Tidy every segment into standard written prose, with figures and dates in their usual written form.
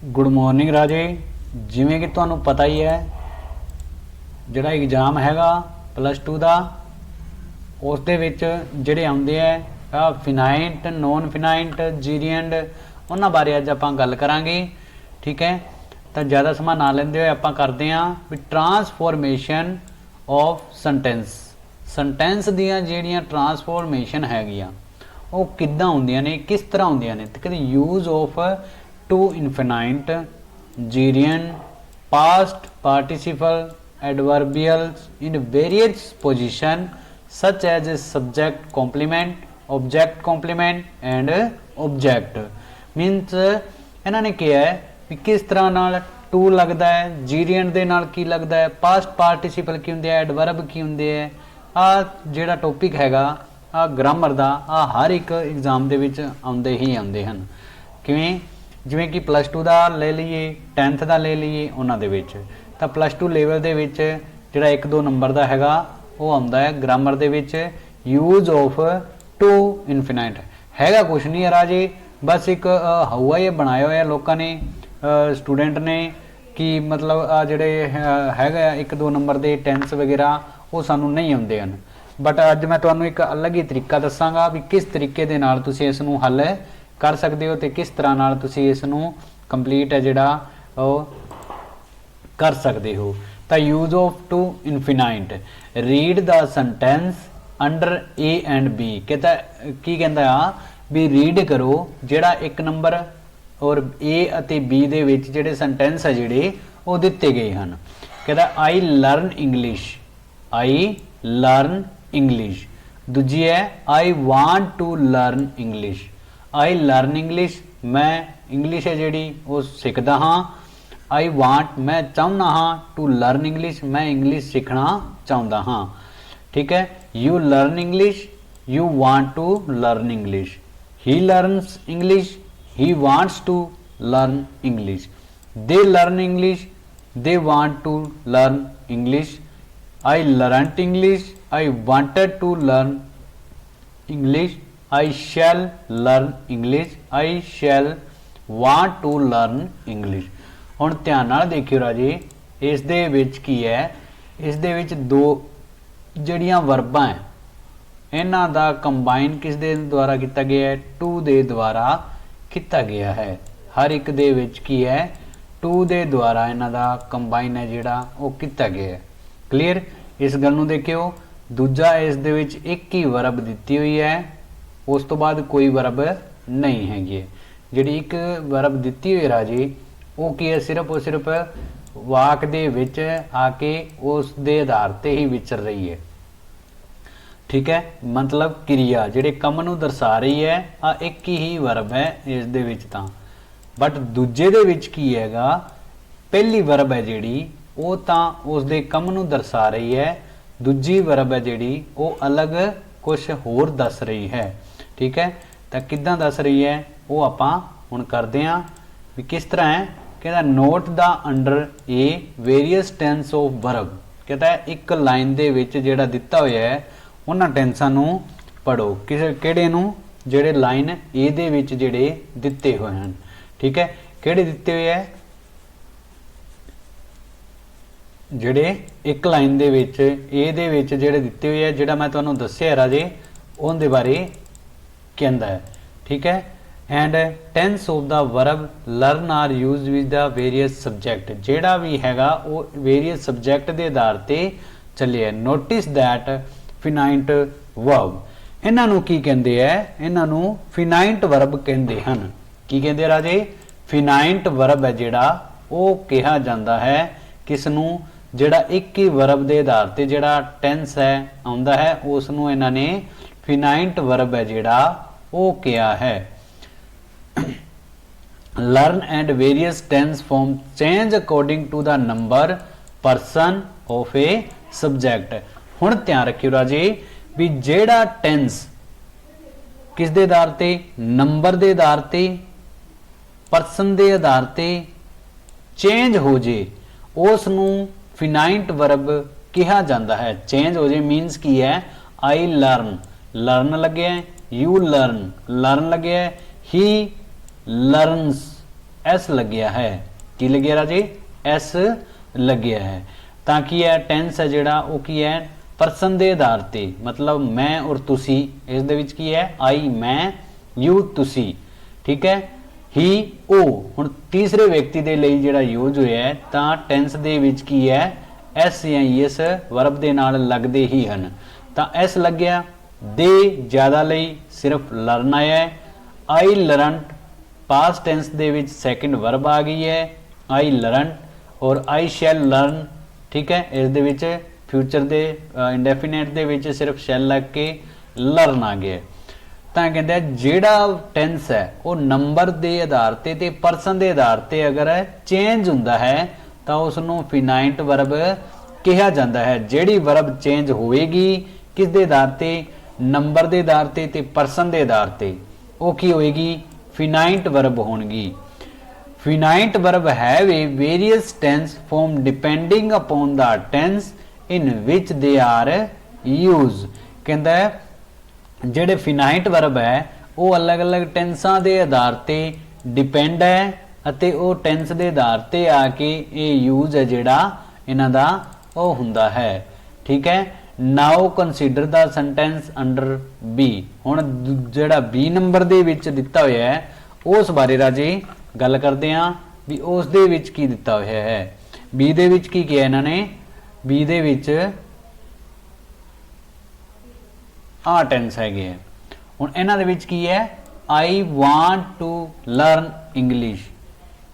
Good morning राजे। जिवें कि तुहानूं पता ही है जिहड़ा एग्जाम हैगा +2 का उस दे विच जिहड़े आउंदे है फिनाइट नॉन फिनाइट जीरीएंड उन्हां बारे अज आपां गल करांगे। ठीक है, तो ज़्यादा समा ना लैंदे होए आपां करदे हां भी ट्रांसफॉर्मेशन ऑफ संटेंस दियां जिहड़ियां ट्रांसफॉर्मेशन हैगियां वो किद्दां हुंदियां ने, किस तरह हुंदियां ने। ते कहंदे use of to infinitive gerund past participle adverbials in various position such as subject complement object complement and object. Means इन्होंने कहा है भी किस तरह नाल टू लगता है, जीरियन दे नाल की लगता है, पास्ट पार्टिसिपल की होंगे, एडवर्ब की होंगे है। आ जिहड़ा टॉपिक हैगा आ ग्रामर का आ हर एक एग्जाम दे विच आउंदे ही आउंदे हन। किवें जिवें कि +2 का ले लीए 10th का ले लीए उन्हां दे विच तां +2 लेवल दे विच जिहड़ा 1-2 नंबर का हैगा वो आउंदा है ग्रामर दे विच यूज ऑफ टू इनफिनाइट हैगा कुछ नहीं है राजे, बस एक हवा ये बनाया होया लोगों ने स्टूडेंट ने कि मतलब आ जिहड़े हैगा 1-2 नंबर के टेंस वगैरह वो सानू नहीं आउंदे हन। बट अज मैं तुहानू एक अलग ही तरीका दसांगा भी किस तरीके दे नाल तुसीं इस नूं हल कर सकते हो तो किस तरह नाल तुसीं इस नूं कंप्लीट है जिहड़ा कर सकते हो। तो use of to infinitive read the sentence under A and B. कहता की कहता भी रीड करो जिहड़ा 1 नंबर और ए अते बी दे विच जिहड़े सेंटेंस है जिहड़े वो दिते गए हैं। कहता I learn English, I learn English. दूजी है I want to learn English, I learn English मैं इंग्लिश है जिहड़ी वो सीखदा हाँ। आई वांट मैं चाहुंदा हाँ, टू लर्न इंग्लिश मैं इंग्लिश सीखना चाहुंदा हाँ। ठीक है, you learn English, you want to learn English. He learns English, he wants to learn English, they learn English, they want to learn English। I learnt English, I wanted to learn English, I shall learn English, I shall want to learn English। हुण ध्यान नाल देखियो राजे इस दे विच की है, इस दे विच 2 जड़ियां वर्बां है इन्हां दा कंबाइन किस दे द्वारा किया गया है, टू दे द्वारा किया गया है। हर एक दे विच की है टू दे द्वारा इन्हां दा कंबाइन है जिहड़ा वो किया गया है। क्लीयर, इस गल नूं देखियो। दूजा इस दे विच एक ही वर्ब दिती हुई है, उस तो बाद कोई वर्ब नहीं हैगी। जिहड़ी एक वर्ब दिती हुई राजी वो की है, सिर्फ और सिर्फ वाक दे विच आके उस दे आधार ते ही विचर रही है। ठीक है, मतलब क्रिया जिहड़े कम नूं दर्शा रही है आ एक ही वर्ब है इस दे विच तां। बट दूजे दे विच की हैगा पहली वर्ब है जिहड़ी वो तां उस दे कम नूं दर्शा रही है, दूजी वर्ब है जिहड़ी वो अलग कुछ होर दस रही है। ठीक है, तां किद्दां दस रही है वो आपां हुण करदे हां भी किस तरह है। कहता note the under a various tense of verb. कहता है एक लाइन दे विच जिहड़ा दिता होया है उन्हां टेंसां नूं पढ़ो, किस किहड़े नूं जिहड़े लाइन ए दे विच जिहड़े दिते होए हन। ठीक है, किहड़े दिते होए है जिहड़े एक लाइन दे विच ए दे विच जिहड़े दिते होए है, जिहड़ा मैं तुहानूं दस्सिआ राजे उन दे बारे कहंदा है। ठीक है, and tense of the verb learn are use with the various subject. जिहड़ा भी हैगा वो वेरीअस सब्जैक्ट दे आधार ते चले है। नोटिस दैट फिनाइट वर्ब इन्हां नूं की कहंदे है, इन्हां नूं फिनाइट वर्ब कहंदे हन। की कहंदे राजे, फिनाइट वर्ब है जिहड़ा वो कहा जाता है किस नूं जिहड़ा एक ही वर्ब दे आधार ते जिहड़ा टेंस है आउंदा है उस नूं इन्हां ने फिनाइट वर्ब है जिहड़ा वो कहा है। Learn and various tense form change according to the number person of a subject. हुण ध्यान रखियो राजे भी जेड़ा टेंस किस दे आधार ते, नंबर दे आधार ते, परसन दे आधार ते चेंज हो जे उस नूं फिनाइट वर्ब कहा जाता है। चेंज हो जे मीनस की है आई लर्न, लर्न लगे है, यू लर्न, लर्न लगे है, ही लर्नस एस लग्या है। की लग्या राजे? एस लग्या है। तां की है टेंस है जिहड़ा वो की है परसन के आधार ते, मतलब मैं और तुसी। इस दे विच की है आई मैं, यू तुसी, ठीक है। ही ओ हुण तीसरे व्यक्ति दे लई जिहड़ा यूज होया है तां टेंस दे विच की है एस या ईएस वर्ब दे नाल लगदे ही हन। तां एस लग्या। दे ज़्यादा लई सिर्फ लर्न आया है। आई लर्नट पास्ट टेंस दे विच सैकेंड वर्ब आ गई है आई लर्नट। और आई शैल लर्न, ठीक है, इस दे विच फ्यूचर दे इंडेफिनेट दे विच सिर्फ शैल लग के लर्न आ गया। ਤਾਂ ਕਹਿੰਦੇ ਜਿਹੜਾ ਟੈਂਸ ਹੈ ਉਹ ਨੰਬਰ ਦੇ ਆਧਾਰ ਤੇ ਪਰਸਨ ਦੇ ਆਧਾਰ ਤੇ ਅਗਰ ਚੇਂਜ ਹੁੰਦਾ ਹੈ ਤਾਂ ਉਸ ਨੂੰ ਫਿਨਾਈਟ ਵਰਬ ਕਿਹਾ ਜਾਂਦਾ ਹੈ। ਜਿਹੜੀ ਵਰਬ ਚੇਂਜ ਹੋਵੇਗੀ ਕਿਸ ਦੇ ਆਧਾਰ ਤੇ? ਨੰਬਰ ਦੇ ਆਧਾਰ ਤੇ ਪਰਸਨ ਦੇ ਆਧਾਰ ਤੇ, ਉਹ ਕੀ ਹੋਏਗੀ? ਫਿਨਾਈਟ ਵਰਬ ਹੋਣਗੀ। Finite verb have a various tense form depending upon ਦਾ ਟੈਂਸ ਇਨ ਵਿਚ ਦੇ ਆਰ ਯੂਜ਼। ਕਹਿੰਦਾ ਜਿਹੜੇ ਫਿਨਾਈਟ ਵਰਬ ਹੈ ਉਹ ਅਲੱਗ-ਅਲੱਗ ਟੈਂਸਾਂ ਦੇ ਆਧਾਰ ਤੇ ਡਿਪੈਂਡ ਹੈ ਅਤੇ ਉਹ ਟੈਂਸ ਦੇ ਆਧਾਰ ਤੇ ਆ ਕੇ ਇਹ ਯੂਜ਼ ਹੈ ਜਿਹੜਾ ਇਹਨਾਂ ਦਾ ਉਹ ਹੁੰਦਾ ਹੈ, ਠੀਕ ਹੈ। ਨਾਓ ਕੰਸੀਡਰ ਦਾ ਸੈਂਟੈਂਸ ਅੰਡਰ ਬੀ। ਹੁਣ ਜਿਹੜਾ ਬੀ ਨੰਬਰ ਦੇ ਵਿੱਚ ਦਿੱਤਾ ਹੋਇਆ ਹੈ ਉਸ ਬਾਰੇ ਰਾਜੇ ਗੱਲ ਕਰਦੇ ਹਾਂ ਵੀ ਉਸ ਦੇ ਵਿੱਚ ਕੀ ਦਿੱਤਾ ਹੋਇਆ ਹੈ। ਬੀ ਦੇ ਵਿੱਚ ਕੀ ਕਿਹਾ ਇਹਨਾਂ ਨੇ? ਬੀ ਦੇ ਵਿੱਚ ਆ ਟੈਂਸ ਹੈਗੇ ਆ। ਹੁਣ ਇਹਨਾਂ ਦੇ ਵਿੱਚ ਕੀ ਹੈ? I want to learn English,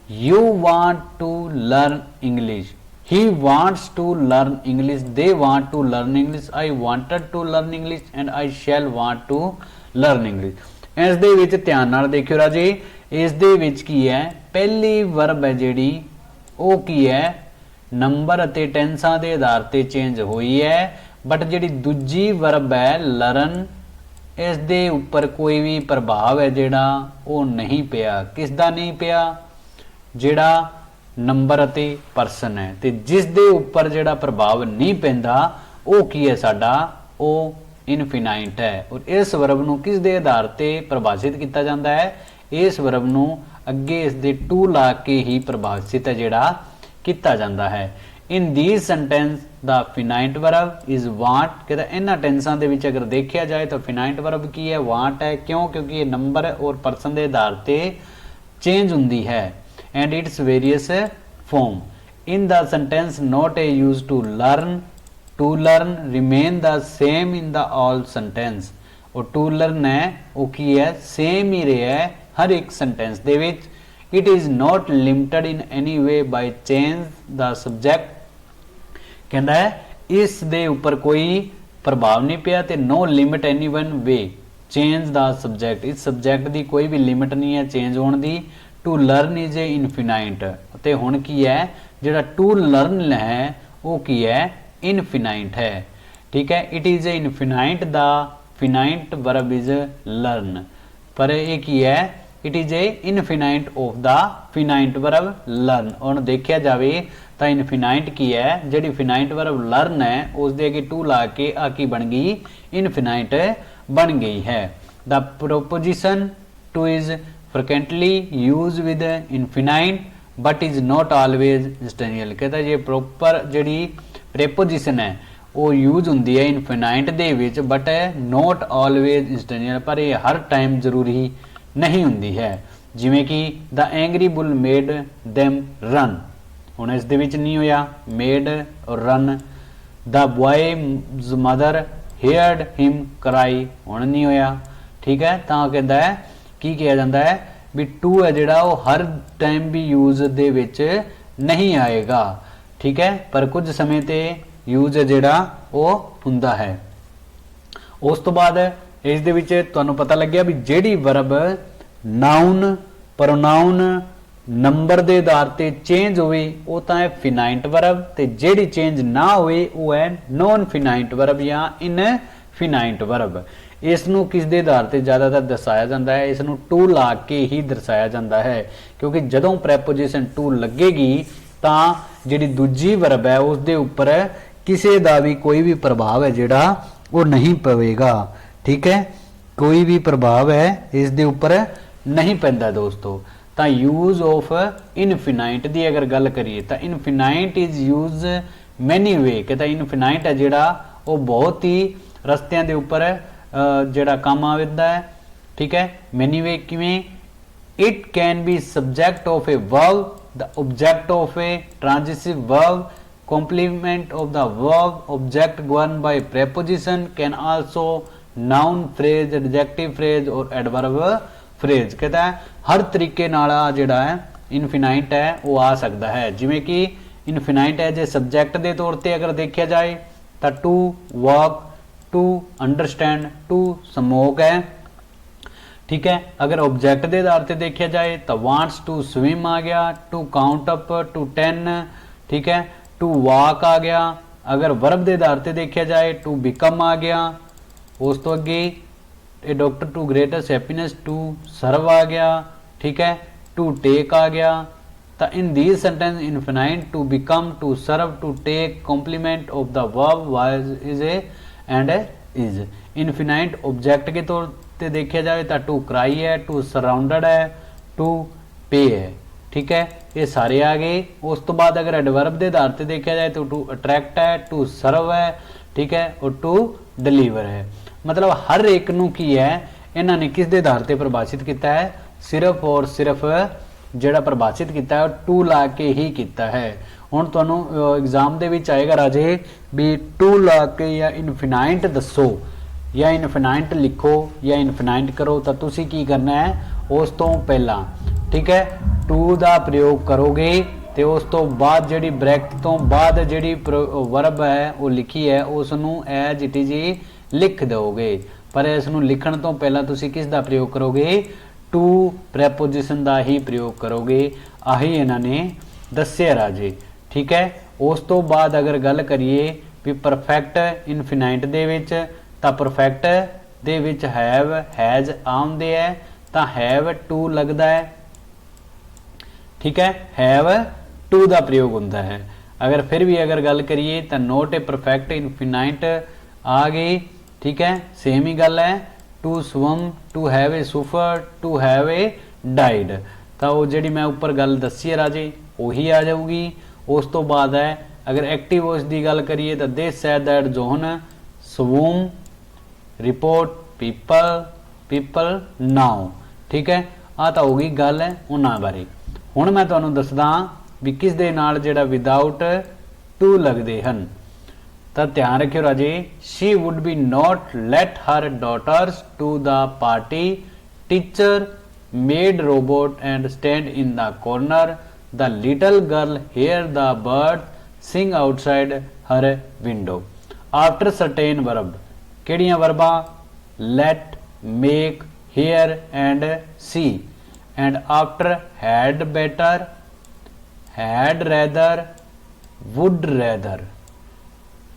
you want to learn English, he wants to learn English, they want to learn English, I wanted to learn English and I shall want to learn English. ਇਸ ਦੇ ਵਿੱਚ ਧਿਆਨ ਨਾਲ ਦੇਖਿਓ ਰਾਜੇ, ਇਸ ਦੇ ਵਿੱਚ ਕੀ ਹੈ? ਪਹਿਲੀ ਵਰਬ ਹੈ ਜਿਹੜੀ ਉਹ ਕੀ ਹੈ? ਨੰਬਰ ਅਤੇ ਟੈਂਸਾਂ ਦੇ ਆਧਾਰ ਤੇ ਚੇਂਜ ਹੋਈ ਹੈ। बट जी दूजी वरब है लर्न, इस दे उपर कोई भी प्रभाव है जिहड़ा वो नहीं पिया। किस दा नहीं पिया? जिहड़ा नंबर अते परसन है, ते जिस दे उपर जिहड़ा प्रभाव नहीं पैंदा वो की है साडा? वो इनफिनाइट है। और इस वरब नूं किस दे आधार ते परिभाषित किया जाता है? इस वरब नूं अगे इस दे टू ला के ही परिभाषित है जिहड़ा किया जाता है। In these sentence the finite verb is want. कहता इन्हां टेंसां दे विच अगर देखा जाए तो फिनाइट वरब की है? वांट है। क्यों? क्योंकि ये नंबर और परसन के आधार ते चेंज हुंदी है। And its various form in the sentence not a use to learn remain the same in the all sentence. और टू लर्न है वो की है? सेम ही रहा है हर एक sentence they which. It is not limited in any way by change the subject. कहता है इस दे उपर कोई प्रभाव नहीं पिया ते no limit any one way change the subject. इस सबजैक्ट की कोई भी लिमिट नहीं है चेंज होने की। To learn is a infinite. ते हुण की है जिहड़ा टू लर्न है वो की है? इनफिनाइट है, ठीक है। It is a infinite the finite verb is learn. पर यह की है? It is a infinite of the finite verb learn. और देखा जाए तो इनफिनाइट की है? जी फिनाइट वर्ब लर्न है उस दे अगे टू ला के आ की बन गई? इनफिनाइट बन गई है। The preposition to is frequently use with infinitive but is not always इंस्टेनियल। कहता ये प्रॉपर जी प्रेपोजिशन है वो यूज होंगी है इनफिनाइट दे विच बट नॉट ऑलवेज इंस्टेनियल। पर यह हर टाइम जरूरी नहीं होंगी है। जिमें कि the angry bull made them run. हुण इस दे विच नहीं होया मेड और run. The boys mother heard him cry, हुण नहीं होया, ठीक है। तो कहता है की किया जाता है भी टू है जिहड़ा वो हर टाइम भी यूज दे विच नहीं आएगा, ठीक है। पर कुछ समय ते यूज है जिहड़ा वो हुंदा है। उस तो बाद इस दे विच तुहानूं पता लग्या भी जिहड़ी वरब नाउन प्रोनाउन नंबर के आधार ते चेंज होवे वो तां है फिनाइट वरब, ते जिहड़ी चेंज ना होवे वो है नॉन फिनाइट वरब या इनफिनाइट वरब। इसनूं किस दे आधार ते ज़्यादातर दर्शाया जाता है? इसनूं टू ला के ही दर्शाया जाता है, क्योंकि जदों प्रैपोजिशन टू लगेगी तां जिहड़ी दूजी वरब है उस दे उपर किसी का भी कोई भी प्रभाव है जिहड़ा वो नहीं पवेगा, ठीक है। कोई भी प्रभाव है इस दे उपर नहीं पैंदा दोस्तों। ਤਾਂ यूज ऑफ इनफिनाइट की अगर गल करिए तो इनफिनाइट इज यूज मैनी वे कि इनफिनाइट है जिहड़ा वो बहुत ही रस्तियां दे उपर जिहड़ा काम आवेंदा है। ठीक है, मैनी वे किवें? It can be subject of a verb, the object of A transitive verb, complement of the verb, object governed by preposition, can also noun phrase, adjective phrase और adverb phrase। कहता है हर तरीके नाल जिहड़ा है इनफिनाइट है वो आ सकता है। जिवें कि इनफिनाइट है जे सब्जैक्ट के तौर पर अगर देखा जाए तो to work, to understand, to smoke है। ठीक है, अगर ऑब्जेक्ट के आधार पर देखा जाए तो वांट्स टू स्विम आ गया, टू काउंट अप टू 10। ठीक है, टू वॉक आ गया। अगर वर्ब के आधार पर देखा जाए टू बिकम आ गया। उस तो अगे a doctor to greatest happiness, to serve आ गया। ठीक है, टू टेक आ गया। तो in these sentence infinitive, to become, to serve, to take, complement of the verb was, is a and is. Infinitive object के तौर पर देखा जाए तो टू क्राई है, टू सराउंडेड है, टू पे है। ठीक है, ये सारे आ गए। उस तो बाद अगर एडवर्ब के आधार पर देखा जाए तो टू अट्रैक्ट है, टू सर्व है। ठीक है, और टू डिलीवर है। मतलब हर एक नू की है इन्होंने किस दे आधार पर परिभाषित किया है? सिर्फ और सिर्फ जिहड़ा परिभाषित किया है टू ला के ही किया है। हुण तुहानूं एग्जाम दे विच आएगा राजे भी टू ला के या इनफिनाइट दसो या इनफिनाइट लिखो या इनफिनाइट करो, तो तुसीं की करना है उस तो पहला। ठीक है, टू का प्रयोग करोगे तो उस तो बाद जिहड़ी ब्रैकेट तो बाद जिहड़ी वर्ब है वो लिखी है उसनूं एज इट इज ही लिख दोगे। पर इसनूं लिखण तो पहला तुसीं किस दा प्रयोग करोगे? टू प्रैपोजिशन का ही प्रयोग करोगे। आही इन्होंने दस्सिया राजे। ठीक है, उस तो बाद अगर गल करिए भी परफेक्ट इनफिनाइट दे विच तां परफेक्ट दे विच हैव, हैज आउंदे है तां हैव टू लगदा है। ठीक है, हैव टू का प्रयोग होता है। अगर फिर भी अगर गल करिए तो नोट ए परफेक्ट इनफिनाइट आ गई। ठीक है, सेम ही गल है। To swim, to have a suffer, to have a died. तो वो जी मैं उपर गल दसी है राजे उही आ जाऊगी। उस तो बाद है अगर एक्टिव वॉइस की गल करिए तो they said that John, swum, report, people, people now. ठीक है, आ तो होगी गल है उन्होंने बारे। हुण मैं तुहानूं दसदा भी किस दे नाल जिहड़ा विदाउट टू लगदे हन। तो ध्यान रखियो राजे, she would be not let her daughters to the party, teacher made Robert and stand in the corner, the little girl hear the bird sing outside her window. After certain verb, किहड़ियां वर्बां? Let, make, hear and see. And after had better, had rather, would rather.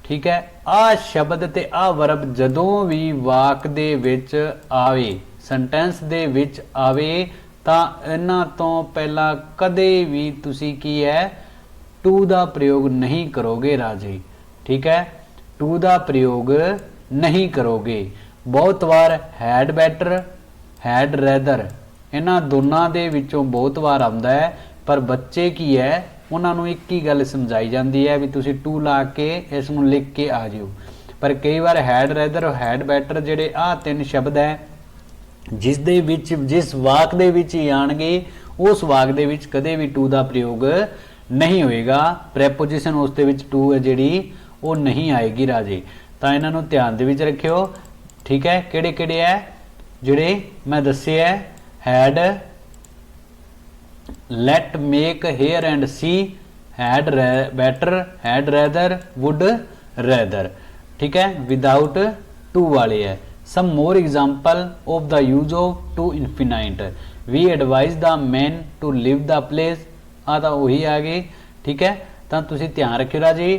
ठीक है, आ शब्द ते आ verb जदों भी वाक दे विच आवे, sentence दे विच आवे तां इन्हां तो पहला कदे भी तुसी की है टू दा प्रयोग नहीं करोगे राजे। ठीक है, टू दा प्रयोग नहीं करोगे। बहुत बार हैड बेटर, हैड रैदर इन्हां दोनों दे विचों बहुत बार आउंदा है, पर बच्चे की है उन्होंने एक ही गल समझाई जाती है भी तुसी टू ला के इस नूं लिख के आ जाओ। पर कई बार हैड रैदर और हैड बैटर जिहड़े आ तीन शब्द है जिस दे विच जिस वाक दे विच ही आणगे उस वाक दे विच कदे भी टू दा प्रयोग नहीं होएगा। प्रैपोजिशन उस दे विच टू है जिहड़ी वो नहीं आएगी राजे। तो इन्हां नूं ध्यान दे विच रखियो। ठीक है, किहड़े किहड़े है जिहड़े मैं दस्से है? Had, let, make, hear and see, had better, had rather, would rather. ठीक है, विदाउट टू वाले है। Some more example of the use of to infinitive, we advise the man to leave the place. आ तो वही आ गए। ठीक है, तो तुसी ध्यान रखियो राजी,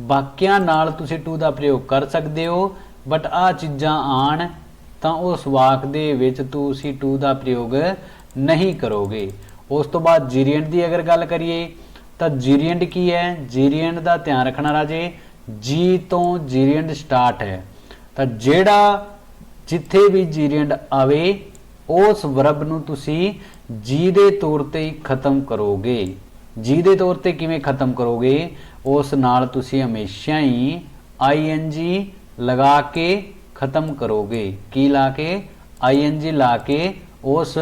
बाकियां नाल तुसी टू दा प्रयोग कर सकते हो, बट आ चीज़ां आण तो उस वाक दे विच तुसी टू दा प्रयोग नहीं करोगे। उस तो बाद जीरियंट की अगर गल करिए तो जीरियंट की है? जीरियंट का ध्यान रखना राजे, जी तो जीरियंट स्टार्ट है। तो जेड़ा जिथे भी जीरियंट आवे उस वर्ब नूं तुसी ਜੀ ਦੇ ਤੌਰ ਤੇ ਹੀ ਖਤਮ ਕਰੋਗੇ। ਜੀ ਦੇ ਤੌਰ ਤੇ ਕਿਵੇਂ ਖਤਮ ਕਰੋਗੇ? ਉਸ ਨਾਲ ਤੁਸੀਂ ਹਮੇਸ਼ਾ ਹੀ ਆਈਐਨਜੀ ਲਗਾ ਕੇ ਖਤਮ ਕਰੋਗੇ। ਕੀ ਲਾ ਕੇ? ਆਈਐਨਜੀ ਲਾ ਕੇ ਉਸ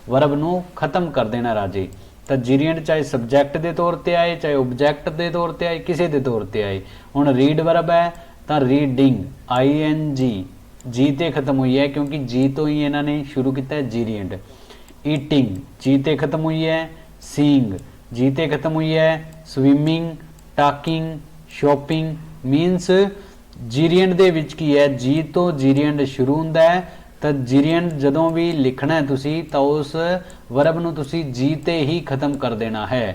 ਵਰਬ ਨੂੰ ਖਤਮ ਕਰ ਦੇਣਾ ਰਾਜੇ। ਤਾਂ ਜੀਰੀਐਂਡ ਚਾਹੇ ਸਬਜੈਕਟ ਦੇ ਤੌਰ ਤੇ ਆਏ, ਚਾਹੇ ਆਬਜੈਕਟ ਦੇ ਤੌਰ ਤੇ ਆਏ, ਕਿਸੇ ਦੇ ਤੌਰ ਤੇ ਆਏ। ਹੁਣ ਰੀਡ ਵਰਬ ਹੈ ਤਾਂ ਰੀਡਿੰਗ, ਆਈਐਨਜੀ ਜੀ ਤੇ ਖਤਮ हुई है क्योंकि जी तो ही इन्होंने शुरू किया है जीरीएंड। ईटिंग जी ते खत्म हुई है। सीइंग जी ते खत्म हुई है। स्विमिंग, टाकिंग, शॉपिंग मीनस जीरीएंड दे विच की है, जी तो जीरीएंड शुरू हुंदा है। तो जीरीएंड जदों भी लिखना है तुसी तो उस वरब नूं तुसी जी ते ही खत्म कर देना है।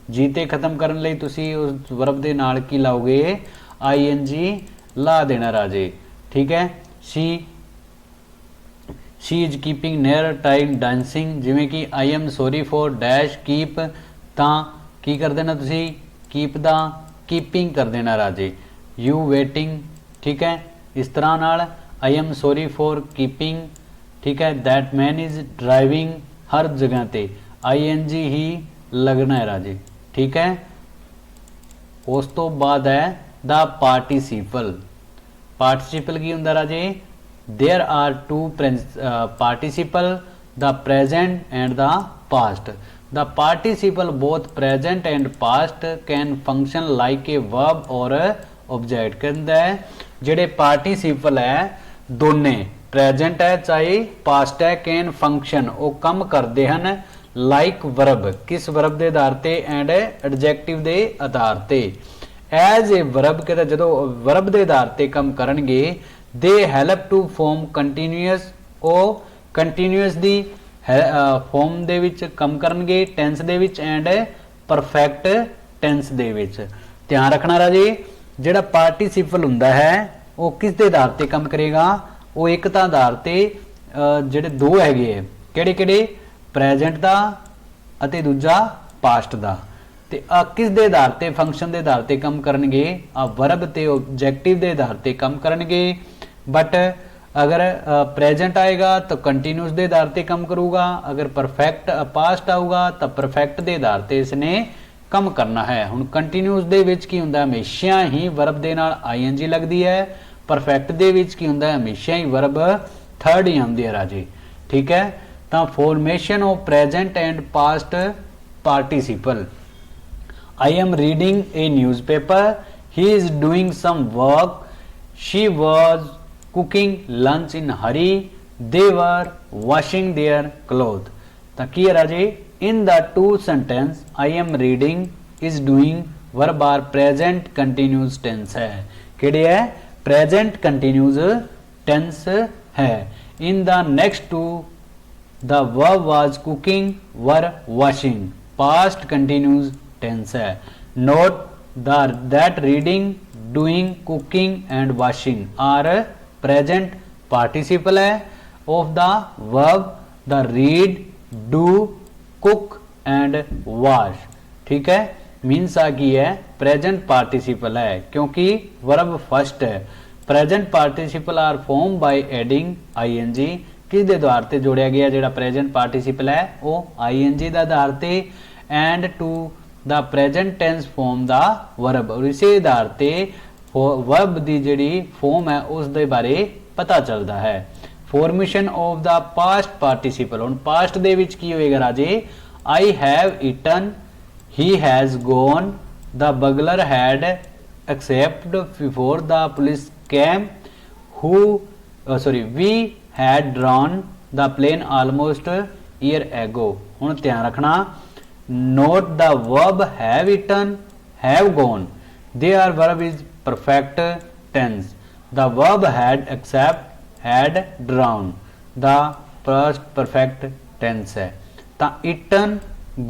जी ते खत्म करन लई तुसी उस वरब दे नाल की लाओगे? आईएनजी ला देना राजे। ठीक है। She is keeping near time dancing, जिमें कि I am sorry for dash keep, तां की कर देना तुसी? कीप दा कीपिंग कर देना राजे। यू वेटिंग, ठीक है, इस तरह नाल I am sorry for keeping, ठीक है। दैट मैन इज ड्राइविंग, हर जगह ते आई एन जी ही लगना है राजे। ठीक है। उस तो बाद है द पार्टिसिपल। पार्टिसिपल की हुंदा राजे? There are two participle, the present and the past. The participle both present and past can function like a verb or object. कहता है जेडे पार्टिसिपल है दोने प्रेजेंट है चाहे पास्ट है, कैन फंक्शन वो कम करते हैं लाइक वर्ब, किस वर्ब के आधार पर एंड एडजैक्टिव के आधार पर। एज ए वर्ब कहता जो वर्ब के आधार पर काम करनगे दे हैल्प टू फॉर्म कंटीन्यूअस, ओ कंटीन्यूअस दी फॉर्म दे विच काम करनगे टेंस दे विच एंड परफेक्ट टेंस दे विच। ध्यान रखना राजे जिहड़ा पार्टिसिपल हुंदा है वो किस दे आधार पर काम करेगा? वो एक तां आधार ते जिहड़े दो हैगे किहड़े किहड़े? प्रेजेंट दा अते दूजा पास्ट दा। ते किस दे आधार ते? फंक्शन दे आधार ते काम करनगे। वर्ब ते ऑब्जेक्टिव दे आधार ते काम करनगे। बट अगर प्रेजेंट आएगा तो कंटिन्यूस दे आधार ते काम करूगा, अगर परफेक्ट पास्ट आऊगा तो परफेक्ट दे आधार ते इसने काम करना है। हुण कंटिन्यूस दे विच की हुंदा? हमेशा ही वर्ब दे नाल आईएनजी लगदी है। परफेक्ट दे विच की हुंदा? हमेशा ही वर्ब थर्ड ही आउंदी है राजे। ठीक है। तो formation of present and past participle. I am reading a newspaper. He is doing some work. She was cooking lunch in hurry. They were washing their clothes. तो की है राजे? In the two sentence I am reading is doing verb are present continuous tense है। केड़े है? Present continuous tense है। In the next two the verb was cooking were washing, past continuous tense है। Note that reading, doing, cooking and washing are present participle है of the verb the read, do, cook and wash. ठीक है। Means आ गई है present participle है क्योंकि verb first है। Present participle are form by adding ING. किस दे आधार ते जोड़िया गया जिहड़ा प्रेजेंट पार्टिसिपल है वो आईएनजी के आधार ते and to the present tense form the verb, और इसे आधार ते वर्ब दी जिहड़ी फॉर्म है उस दे बारे पता चलता है। Formation of the past participle. हुण पास्ट दे विच की होएगा राजे? I have eaten, he has gone, the burglar had accept before the police came, we had drawn the plane almost year ago. हुण ध्यान रखना note the verb have eaten, have gone, their verb is perfect tense, the verb had accept, had drowned, the past perfect tense है। तो eaten,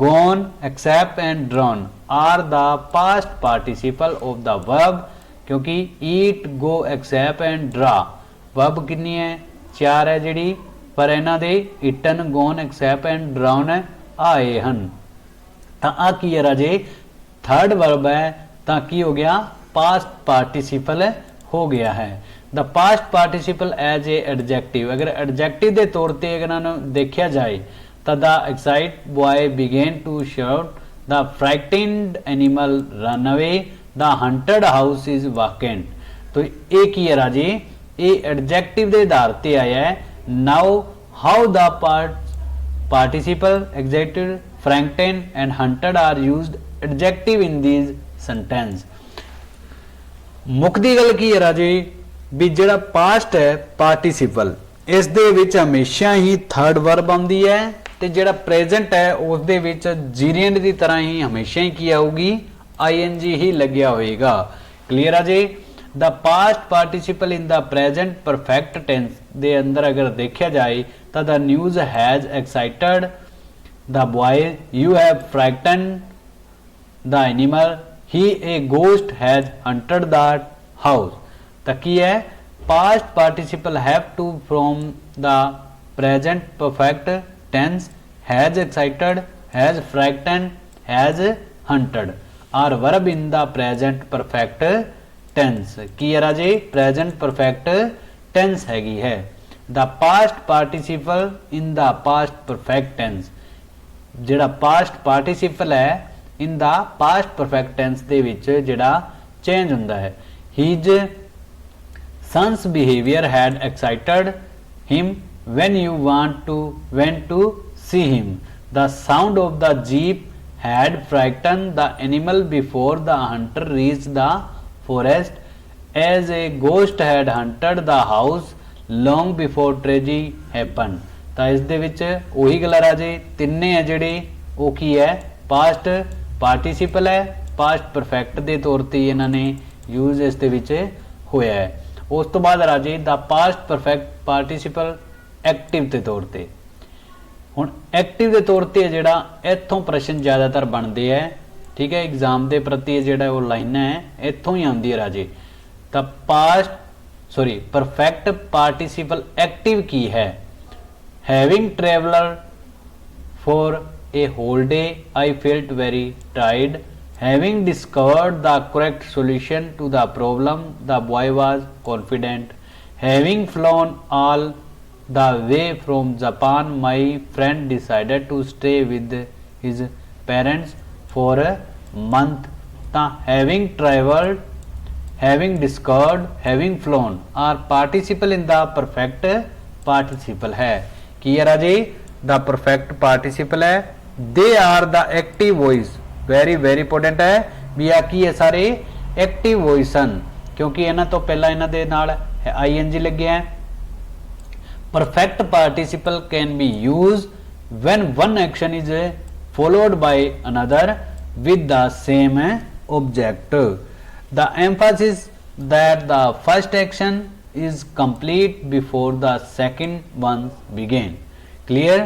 gone, accept and drown are the past participle of the verb क्योंकि eat, go, accept and draw verb कितनी है? 4 है जिहड़ी, पर इन्हां दे eaten, gone, accept and drown आए हन। तो आ की है राजे? थर्ड वर्ब है तो की हो गया? पास्ट पार्टिसिपल हो गया है। The past participle as a adjective, अगर एडजैक्टिव के तौर पर अगर देखा जाए ਤਾਂ the excited boy began to shout, the frightened animal run away, the haunted house is vacant। तो ये की है राजे, ये एडजेक्टिव ਦੇ ਆਧਾਰ ਤੇ ਆਇਆ है। now how the participle excited, frightened and hunted are used adjective in these sentence। ਮੁੱਕਦੀ ਗੱਲ ਕੀ ਹੈ ਰਾਜੇ ਵੀ ਜਿਹੜਾ ਪਾਸਟ ਹੈ ਪਾਰਟੀਸਿਪਲ ਇਸ ਦੇ ਵਿੱਚ ਹਮੇਸ਼ਾ ਹੀ ਥਰਡ ਵਰਬ ਆਉਂਦੀ ਹੈ ਤੇ ਜਿਹੜਾ ਪ੍ਰੈਜ਼ੈਂਟ ਹੈ ਉਸ ਦੇ ਵਿੱਚ ਜੀਰੀਐਂਡ ਦੀ ਤਰ੍ਹਾਂ ਹੀ ਹਮੇਸ਼ਾ ਹੀ ਕੀ ਆਊਗੀ ਆਈਐਨਜੀ ਹੀ ਲੱਗਿਆ ਹੋਏਗਾ। ਕਲੀਅਰ ਆ ਜੀ। The past participle in the present perfect tense ਦੇ ਅੰਦਰ ਅਗਰ ਦੇਖਿਆ ਜਾਏ ਤਾਂ the news has excited the boy, you have frightened the animal, he a ghost has haunted the house. ਤਾਂ ਕੀ ਹੈ past participle have to from the present perfect tense, has excited, has frightened, has haunted are verb in the present perfect tense. की है राजे present perfect tense हैगी है। The past participle in the past perfect tense, जेड़ा past participle है in the past perfect tense दे विच जेड़ा चेंज हुंदा है। His son's behavior had excited him when you went to see him, the sound of the jeep had frightened the animal before the hunter reached the forest, as a ghost had hunted the house long before tragedy happened। ਤਾਂ ਇਸ ਦੇ ਵਿੱਚ ਉਹੀ ਗੱਲ ਰਾਜੇ ਤਿੰਨੇ ਹੈ ਜਿਹੜੇ ਉਹ ਕੀ ਹੈ ਪਾਸਟ ਪਾਰਟੀਸਿਪਲ ਹੈ, ਪਾਸਟ ਪਰਫੈਕਟ ਦੇ ਤੌਰ ਤੇ ਇਹਨਾਂ ਨੇ ਯੂਜ਼ ਇਸ ਦੇ ਵਿੱਚ ਹੋਇਆ ਹੈ। ਉਸ ਤੋਂ ਬਾਅਦ ਰਾਜੇ ਦਾ ਪਾਸਟ ਪਰਫੈਕਟ ਪਾਰਟੀਸਿਪਲ ਐਕਟਿਵ ਦੇ ਤੌਰ ਤੇ। ਹੁਣ ਐਕਟਿਵ ਦੇ ਤੌਰ ਤੇ ਜਿਹੜਾ ਇੱਥੋਂ ਪ੍ਰਸ਼ਨ ਜ਼ਿਆਦਾਤਰ ਬਣਦੇ ਹੈ, ਠੀਕ ਹੈ, ਐਗਜ਼ਾਮ ਦੇ ਪ੍ਰਤੀ ਜਿਹੜਾ ਉਹ ਲਾਈਨ ਹੈ ਇੱਥੋਂ ਹੀ ਆਉਂਦੀ ਹੈ ਰਾਜੇ। ਤਾਂ ਪਰਫੈਕਟ ਪਾਰਟੀਸਿਪਲ ਐਕਟਿਵ ਕੀ ਹੈ? Having traveller for A whole day I felt very tired, having discovered the correct solution to the problem the boy was confident, having flown all the way from Japan my friend decided to stay with his parents for a month। ਤਾਂ having travelled, having discovered, having flown are participle in the perfect participle है। ਕੀ ਹੈ ਰਾਜੇ the perfect participle है। they are the active voice, very important ਹੈ ਵੀ ਆ ਕੀ ਹੈ ਸਾਰੇ active voice ਹਨ ਕਿਉਂਕਿ ਇਹਨਾਂ ਤੋਂ ਪਹਿਲਾਂ ਇਹਨਾਂ ਦੇ ਨਾਲ ਆਈਐਨਜੀ ਲੱਗਿਆ ਹੈ। Perfect participle can be used when one action is followed by another with the same object। the emphasis that the first action is complete before the second one begin। clear।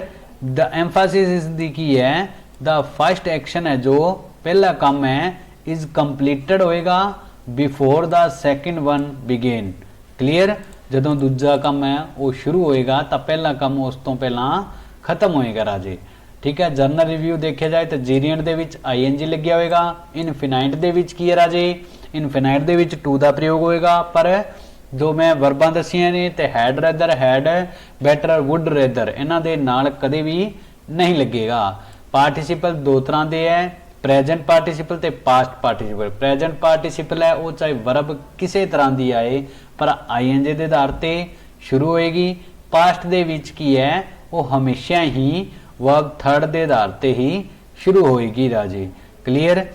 the emphasis is ਦੀ ਕੀ ਹੈ the first action है जो पहला काम है is completed होएगा before the second one begin. Clear. जदों दूजा काम है वो शुरू होएगा तो पहला काम उस तो पहला खत्म होएगा राजे। ठीक है। जर्नल रिव्यू देखे जाए तो जीरियंट दे विच आईएनजी लग्या होएगा, इनफिनाइट दे विच की है राजे इनफिनाइट दे विच टू दा प्रयोग होएगा, पर जो मैं वर्बां दसियां ने ते had rather, had better, would rather इन्हां दे नाल कदे भी नहीं लगेगा। पार्टिसिपल दो तरह के है, प्रेजेंट पार्टिसिपल ते पास्ट पार्टिसिपल। प्रेजेंट पार्टिसिपल है वो चाहे वर्ब किसी तरह की आए पर आईएनजी के आधार पर शुरू होएगी। पास्ट दे विच की है वो हमेशा ही वर्ब थर्ड के आधार पर ही शुरू होएगी राजे। क्लीयर।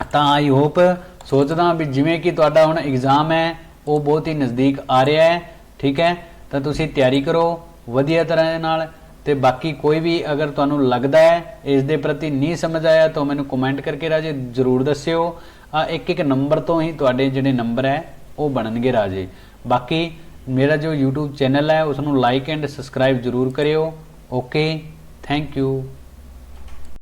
तो आई होप सोचदा भी जिमें कि तुहाडा हुण एग्जाम है वो बहुत ही नज़दीक आ रहा है। ठीक है। तो तुसीं तैयारी करो वधिया तरह दे नाल। ਤੇ ਬਾਕੀ ਕੋਈ ਵੀ ਅਗਰ ਤੁਹਾਨੂੰ ਲੱਗਦਾ ਹੈ ਇਸ ਦੇ ਪ੍ਰਤੀ ਨਹੀਂ ਸਮਝ ਆਇਆ ਤਾਂ ਮੈਨੂੰ ਕਮੈਂਟ ਕਰਕੇ ਰਾਜੇ ਜ਼ਰੂਰ ਦੱਸਿਓ। ਆ ਇੱਕ ਨੰਬਰ ਤੋਂ ਹੀ ਤੁਹਾਡੇ ਜਿਹੜੇ ਨੰਬਰ ਹੈ ਉਹ ਬਣਨਗੇ ਰਾਜੇ। ਬਾਕੀ ਮੇਰਾ ਜੋ YouTube ਚੈਨਲ ਹੈ ਉਸ ਨੂੰ ਲਾਈਕ ਐਂਡ ਸਬਸਕ੍ਰਾਈਬ ਜ਼ਰੂਰ ਕਰਿਓ। Okay, thank you.